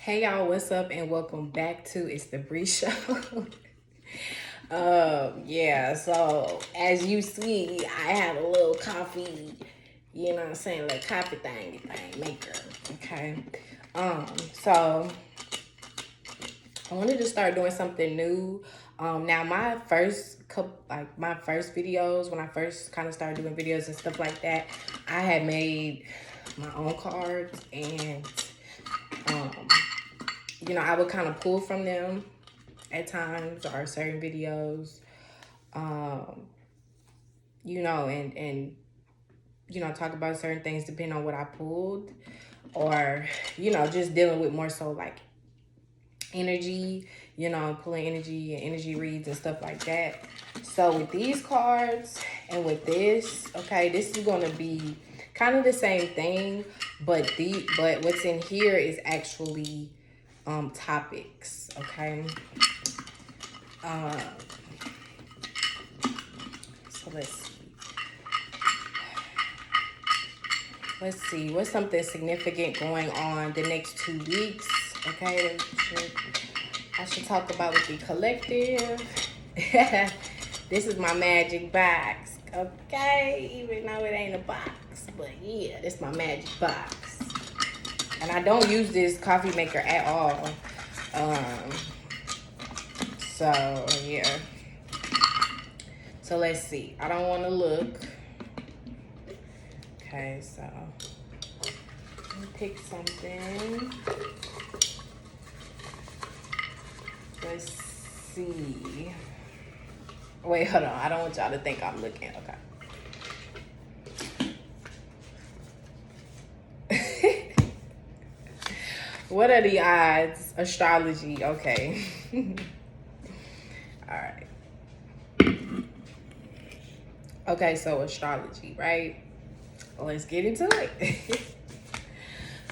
Hey y'all, what's up and welcome back to It's the Bree Show. Yeah, so as you see, I have a little coffee, you know what I'm saying, like coffee thing maker. Okay. So I wanted to start doing something new. Now my first couple, like my first videos, when I first kind of started doing videos and stuff like that, I had made my own cards and um I would kind of pull from them at times or certain videos, um, and talk about certain things depending on what I pulled, or just dealing with more so like energy, pulling energy and energy reads and stuff like that. So with these cards and with this, okay, this is gonna be kind of the same thing, but what's in here is actually topics, okay. Uh, so let's see what's something significant going on the next 2 weeks. Okay, I should talk about with the collective. This is my magic box. Okay, even though it ain't a box, but yeah, this is my magic box. And I don't use this coffee maker at all. So yeah. So let's see. I don't want to look. Okay, so let me pick something. Let's see. Wait, hold on. I don't want y'all to think I'm looking. Okay. What are the odds? Astrology. Okay. All right. Okay, so astrology, right? Let's get into it.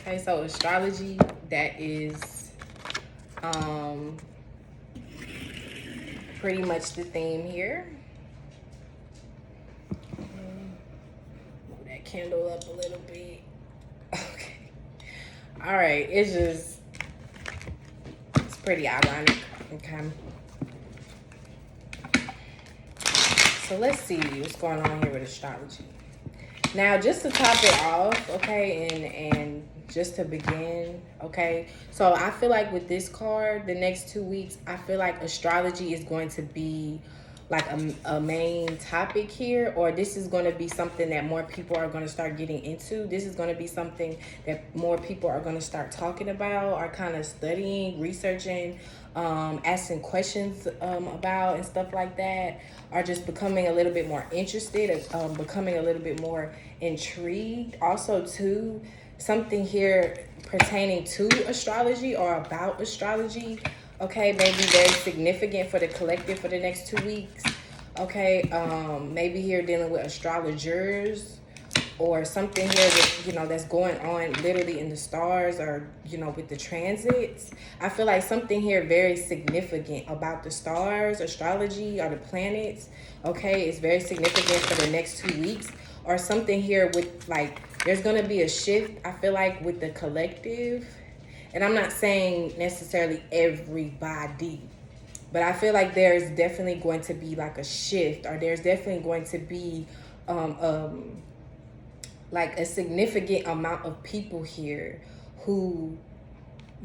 Okay, so astrology, that is pretty much the theme here. Move that candle up a little bit. Okay. All right, it's pretty ironic. Okay. So let's see what's going on here with astrology. Now, just to top it off, okay, and just to begin, okay, so I feel like with this card, the next 2 weeks, I feel like astrology is going to be like a main topic here, or this is going to be something that more people are going to start getting into. This is going to be something that more people are going to start talking about, or kind of studying, researching, asking questions about and stuff like that, are just becoming a little bit more interested, becoming a little bit more intrigued. Also, too, something here pertaining to astrology or about astrology, okay, maybe very significant for the collective for the next 2 weeks. Okay, maybe here dealing with astrologers, or something here that that's going on literally in the stars, or with the transits. I feel like something here very significant about the stars, astrology, or the planets, okay, is very significant for the next 2 weeks. Or something here with, like, there's going to be a shift, I feel like, with the collective. And I'm not saying necessarily everybody, but I feel like there's definitely going to be like a shift, or there's definitely going to be like a significant amount of people here who,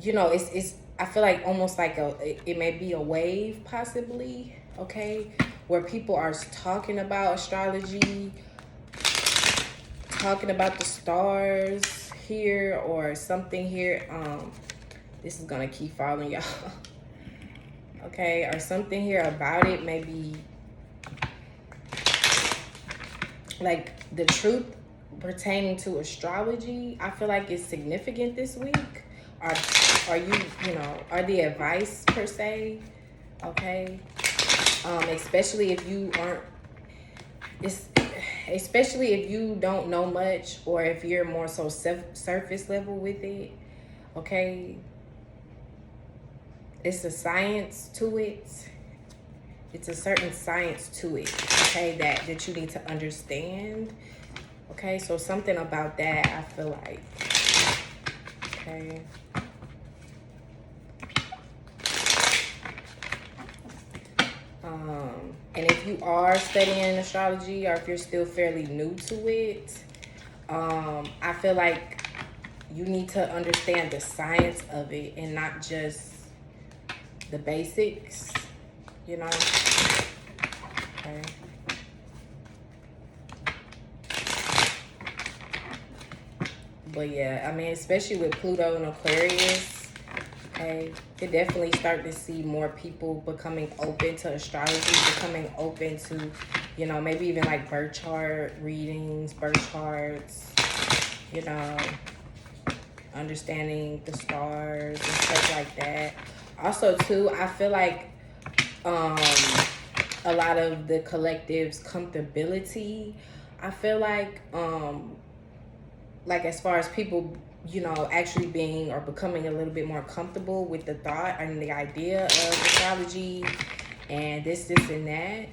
it's I feel like almost like it may be a wave possibly, okay, where people are talking about astrology, talking about the stars here, or something here. This is gonna keep following y'all. Okay, or something here about it, maybe like the truth pertaining to astrology, I feel like it's significant this week. Are you, are the advice per se, okay? Especially if you aren't, especially if you don't know much, or if you're more so surface level with it, okay? It's a science to it. It's a certain science to it, okay, that you need to understand. Okay, so something about that, I feel like. Okay. if you are studying astrology or if you're still fairly new to it, I feel like you need to understand the science of it and not just the basics, you know? Okay. But yeah, I mean, especially with Pluto and Aquarius, okay, you definitely start to see more people becoming open to astrology, becoming open to, you know, maybe even like birth chart readings, birth charts, you know, understanding the stars and stuff like that. Also, too, I feel like a lot of the collective's comfortability, I feel like as far as people, you know, actually being or becoming a little bit more comfortable with the thought and the idea of astrology and this and that,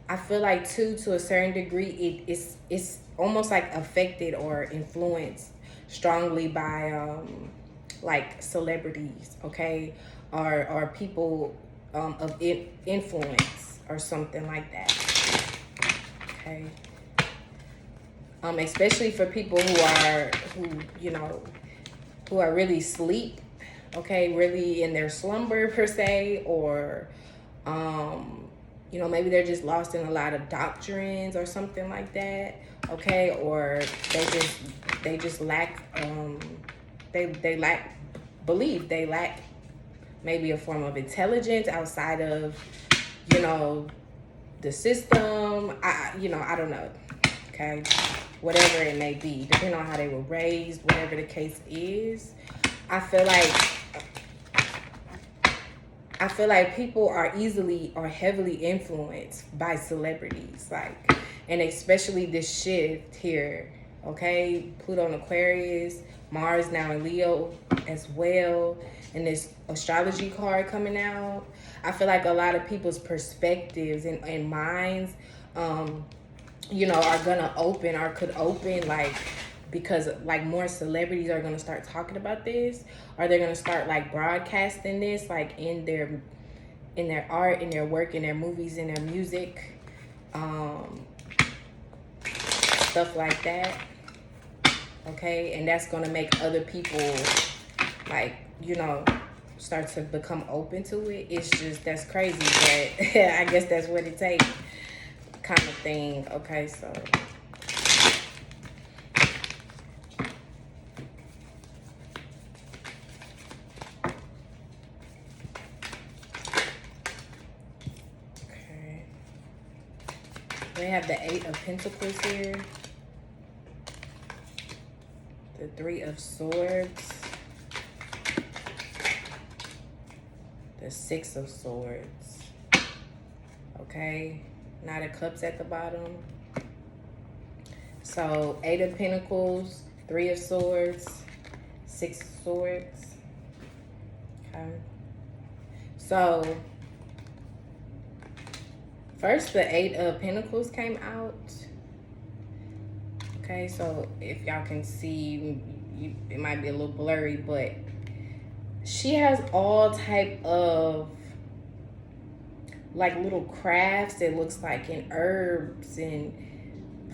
I feel like too, to a certain degree, it's almost like affected or influenced strongly by like celebrities, okay, or people of influence or something like that, okay. Especially for people who are really asleep, okay, really in their slumber per se, or you know, maybe they're just lost in a lot of doctrines or something like that, okay, or they just lack they lack belief, they lack maybe a form of intelligence outside of, you know, the system. I don't know, okay, whatever it may be, depending on how they were raised, whatever the case is. I feel like people are easily or heavily influenced by celebrities, like, and especially this shift here, okay? Pluto in Aquarius, Mars now in Leo as well, and this astrology card coming out. I feel like a lot of people's perspectives and minds, you know, are gonna open or could open, like, because like more celebrities are gonna start talking about this, or they're gonna start like broadcasting this, like in their art, in their work, in their movies, in their music, stuff like that, okay. And that's gonna make other people, like, you know, start to become open to it. It's just, that's crazy, but I guess that's what it takes, kind of thing, okay. So okay, we have the Eight of Pentacles here, the Three of Swords, the Six of Swords, okay, Knight of Cups at the bottom. So Eight of Pentacles, Three of Swords, Six of Swords, okay. So first, the Eight of Pentacles came out, okay. So if y'all can see, it might be a little blurry, but she has all type of like little crafts that looks like in herbs and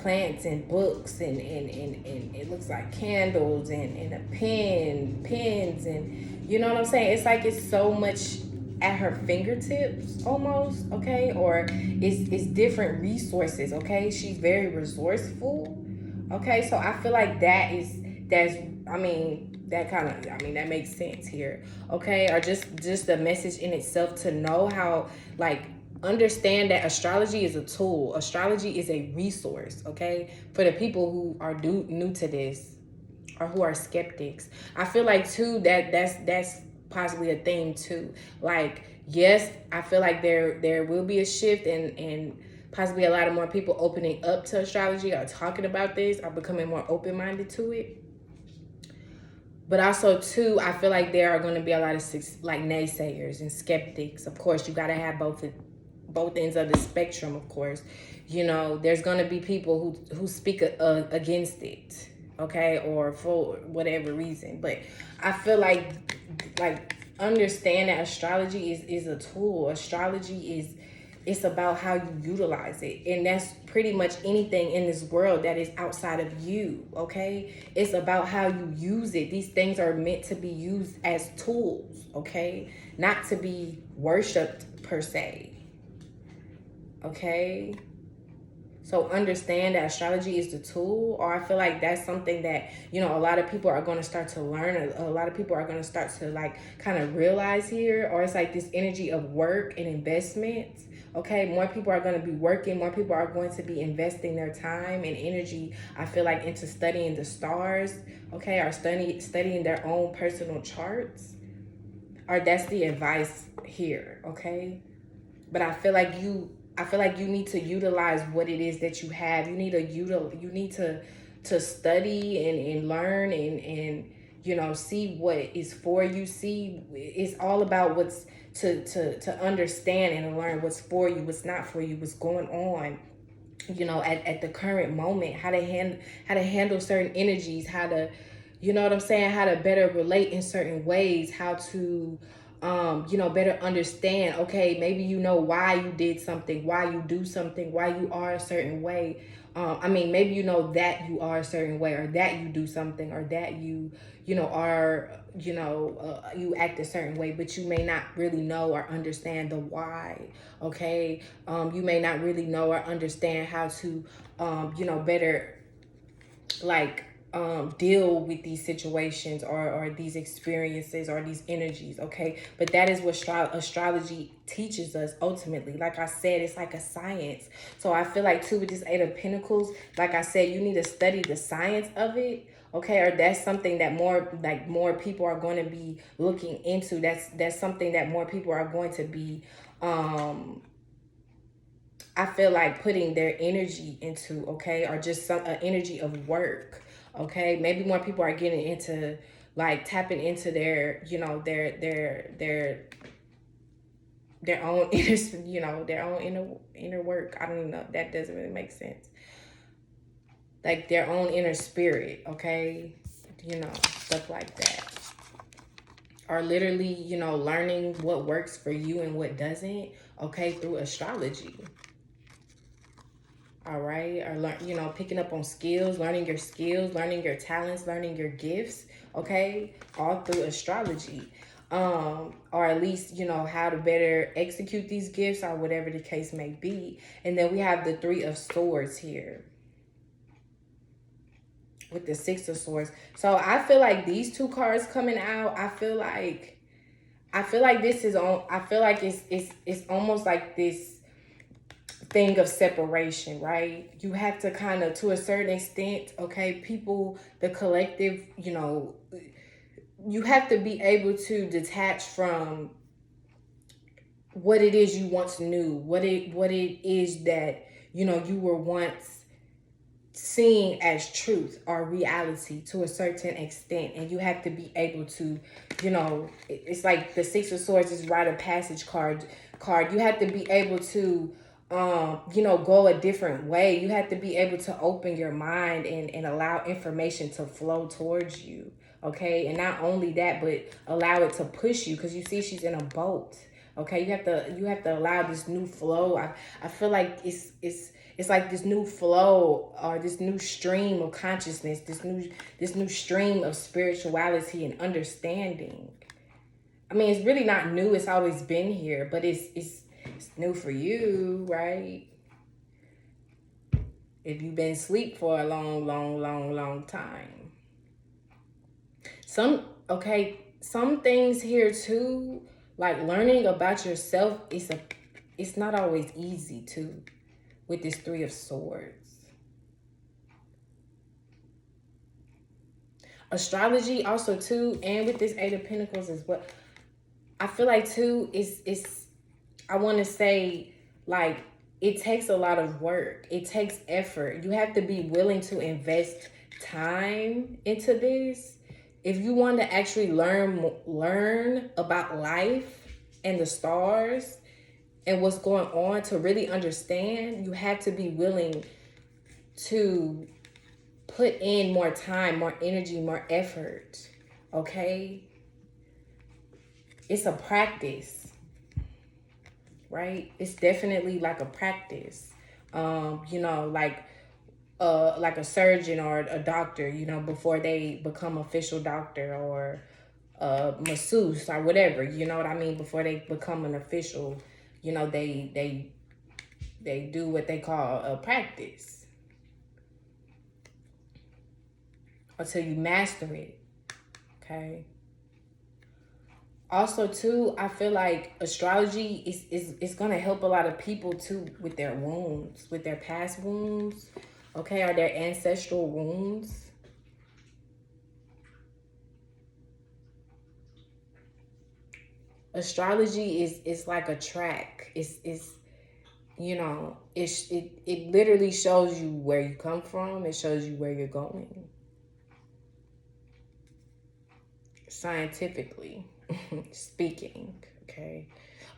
plants and books and it looks like candles and a pens, and you know what I'm saying? It's like it's so much at her fingertips almost, okay? Or it's different resources, okay? She's very resourceful, okay? So I feel like that makes sense here, okay? Or just the message in itself, to know how, like, understand that astrology is a tool. Astrology is a resource, okay? For the people who are new to this or who are skeptics. I feel like too that's possibly a theme too. Like, yes, I feel like there will be a shift and possibly a lot of more people opening up to astrology or talking about this or becoming more open-minded to it. But also too, I feel like there are going to be a lot of like naysayers and skeptics. Of course, you got to have both ends of the spectrum, of course. You know, there's going to be people who speak against it, okay, or for whatever reason. But I feel like understand that astrology is a tool. Astrology It's about how you utilize it. And that's pretty much anything in this world that is outside of you, okay? It's about how you use it. These things are meant to be used as tools, okay? Not to be worshipped per se, okay? So understand that astrology is the tool, or I feel like that's something that, you know, a lot of people are going to start to learn. A lot of people are going to start to like kind of realize here, or it's like this energy of work and investment. Okay, more people are going to be working, more people are going to be investing their time and energy, I feel like, into studying the stars, okay, or studying their own personal charts. Or that's the advice here, okay? But I feel like you need to utilize what it is that you have. You need to study and learn and you know, see what is for you. See, it's all about what's to understand and learn what's for you, what's not for you, what's going on, you know, at the current moment, how to handle certain energies, how to, you know what I'm saying, how to better relate in certain ways, how to you know, better understand, okay, maybe you know why you did something, why you do something, why you are a certain way. I mean, maybe you know that you are a certain way, or that you do something, or that you know, are, you know, you act a certain way, but you may not really know or understand the why, okay? You may not really know or understand how to, you know, better like deal with these situations or these experiences or these energies, okay? But that is what astrology teaches us ultimately. Like I said, it's like a science. So I feel like too, with this Eight of Pentacles, like I said, you need to study the science of it, okay? Or that's something that more people are going to be looking into. That's something that more people are going to be I feel like putting their energy into, okay, or just some energy of work, okay? Maybe more people are getting into, like, tapping into their, you know, their own inner, you know, their own inner work. I don't even know, that doesn't really make sense. Like their own inner spirit, okay? You know, stuff like that. Or literally, you know, learning what works for you and what doesn't, okay, through astrology. All right, or learn, you know, picking up on skills, learning your talents, learning your gifts, okay, all through astrology. Or at least, you know, how to better execute these gifts, or whatever the case may be. And then we have the Three of Swords here with the Six of Swords. So I feel like these two cards coming out, I feel like this is on, I feel like it's almost like this thing of separation, right? You have to kind of, to a certain extent, okay, people, the collective, you know, you have to be able to detach from what it is you once knew, what it is that, you know, you were once seeing as truth or reality to a certain extent. And you have to be able to, you know, it's like the Six of Swords is rite of passage card. You have to be able to you know, go a different way. You have to be able to open your mind and allow information to flow towards you, okay? And not only that, but allow it to push you, because you see she's in a boat, okay? You have to allow this new flow. I feel like it's like this new flow, or this new stream of consciousness, this new stream of spirituality and understanding. I mean, it's really not new, it's always been here, but it's new for you, right? If you've been asleep for a long time. Some things here too, like learning about yourself, it's not always easy too, with this Three of Swords. Astrology also too, and with this Eight of Pentacles as well. I feel like too, it's I want to say, like, it takes a lot of work. It takes effort. You have to be willing to invest time into this. If you want to actually learn about life and the stars and what's going on, to really understand, you have to be willing to put in more time, more energy, more effort. Okay? It's a practice. right? It's definitely like a practice. You know, like a surgeon or a doctor, you know, before they become official doctor, or masseuse or whatever, you know what I mean? Before they become an official, you know, they do what they call a practice until you master it. Okay. Also too, I feel like astrology is gonna help a lot of people too with their wounds, with their past wounds, okay, or their ancestral wounds. Astrology is like a track. It's you know, it literally shows you where you come from. It shows you where you're going. Scientifically speaking, okay.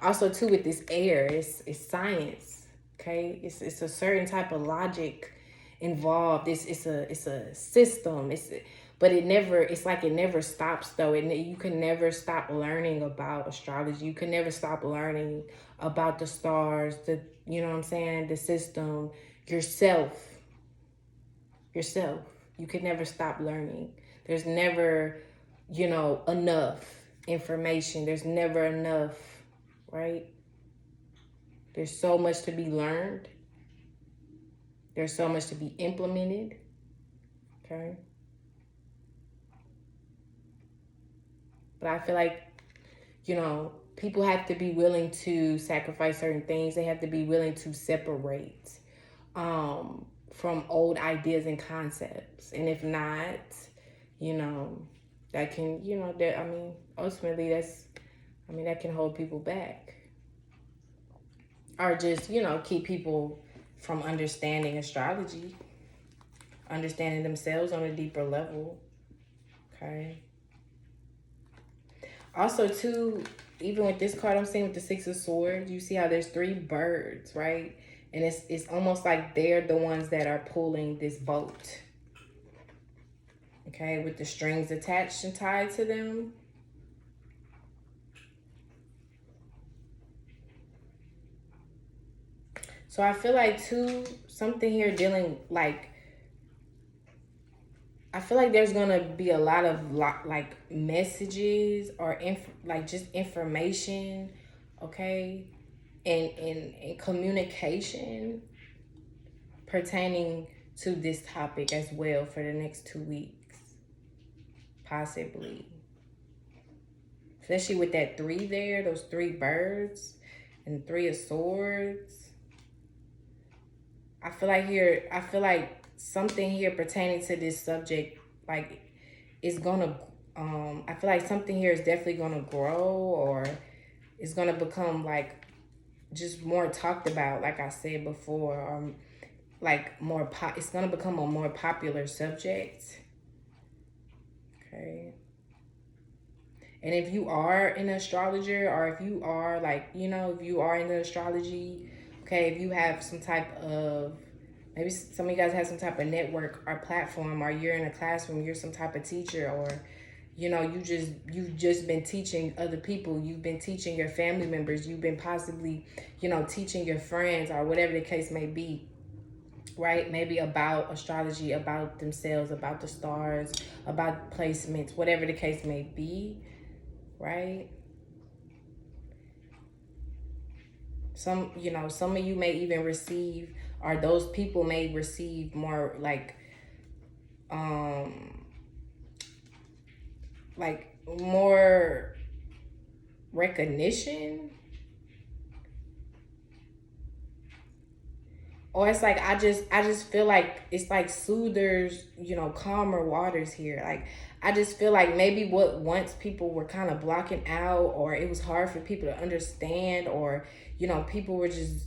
Also too, with this air, it's science, okay. It's a certain type of logic involved. It's a system. But it never, it's like it never stops though. You can never stop learning about astrology. You can never stop learning about the stars, the, you know what I'm saying, the system, yourself. Yourself. You can never stop learning. There's never, you know, enough information. There's never enough, right? There's so much to be learned. There's so much to be implemented. Okay. But I feel like, you know, people have to be willing to sacrifice certain things. They have to be willing to separate from old ideas and concepts. And if not, you know, that can, you know, that, I mean, ultimately that can hold people back. Or just, you know, keep people from understanding astrology, understanding themselves on a deeper level. Okay. Also, too, even with this card I'm seeing with the Six of Swords, you see how there's three birds, right? And it's almost like they're the ones that are pulling this boat. Okay, with the strings attached and tied to them. So I feel like too, something here dealing like, I feel like there's gonna be a lot of like messages or like just information, okay, and communication pertaining to this topic as well for the next 2 weeks, possibly. Especially with that three there, those three birds and Three of Swords. I feel like something here pertaining to this subject, like, is gonna, I feel like something here is definitely gonna grow, or it's gonna become like just more talked about, like I said before, or like it's gonna become a more popular subject. Okay. And if you are an astrologer, or if you are like, you know, if you are into astrology, okay, if you have some type of, maybe some of you guys have some type of network or platform, or you're in a classroom, you're some type of teacher, or, you know, you've just been teaching other people, you've been teaching your family members, you've been possibly, you know, teaching your friends, or whatever the case may be, right? Maybe about astrology, about themselves, about the stars, about placements, whatever the case may be, right? Some, you know, some of you may even receive, or those people may receive more like more recognition, or it's like I just feel like it's like soothers, you know, calmer waters here. Like, I just feel like maybe what once people were kind of blocking out, or it was hard for people to understand, or, you know, people were just,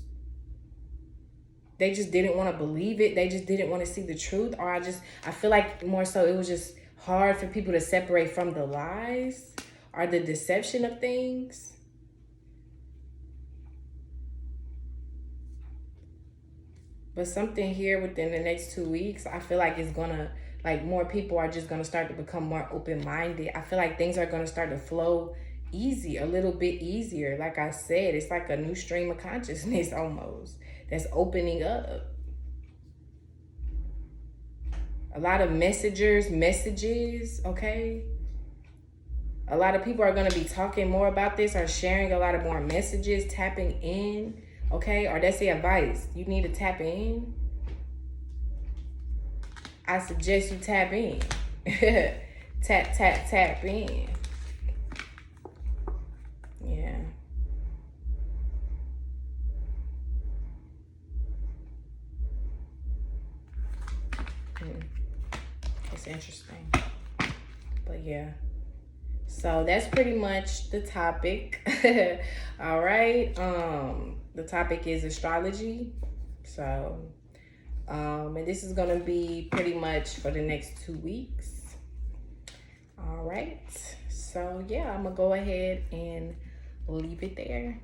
they just didn't want to believe it. They just didn't want to see the truth. Or I feel like more so it was just hard for people to separate from the lies or the deception of things. But something here within the next 2 weeks, I feel like it's gonna, like, more people are just gonna start to become more open-minded. I feel like things are gonna start to flow a little bit easier. Like I said, it's like a new stream of consciousness almost that's opening up. A lot of messages, okay? A lot of people are going to be talking more about this, or sharing a lot of more messages, tapping in, okay? Or that's the advice. You need to tap in. I suggest you tap in. Tap in. Yeah. It's interesting. But yeah. So that's pretty much the topic. All right. The topic is astrology. So and this is gonna be pretty much for the next 2 weeks. All right. So yeah, I'm gonna go ahead and leave it there.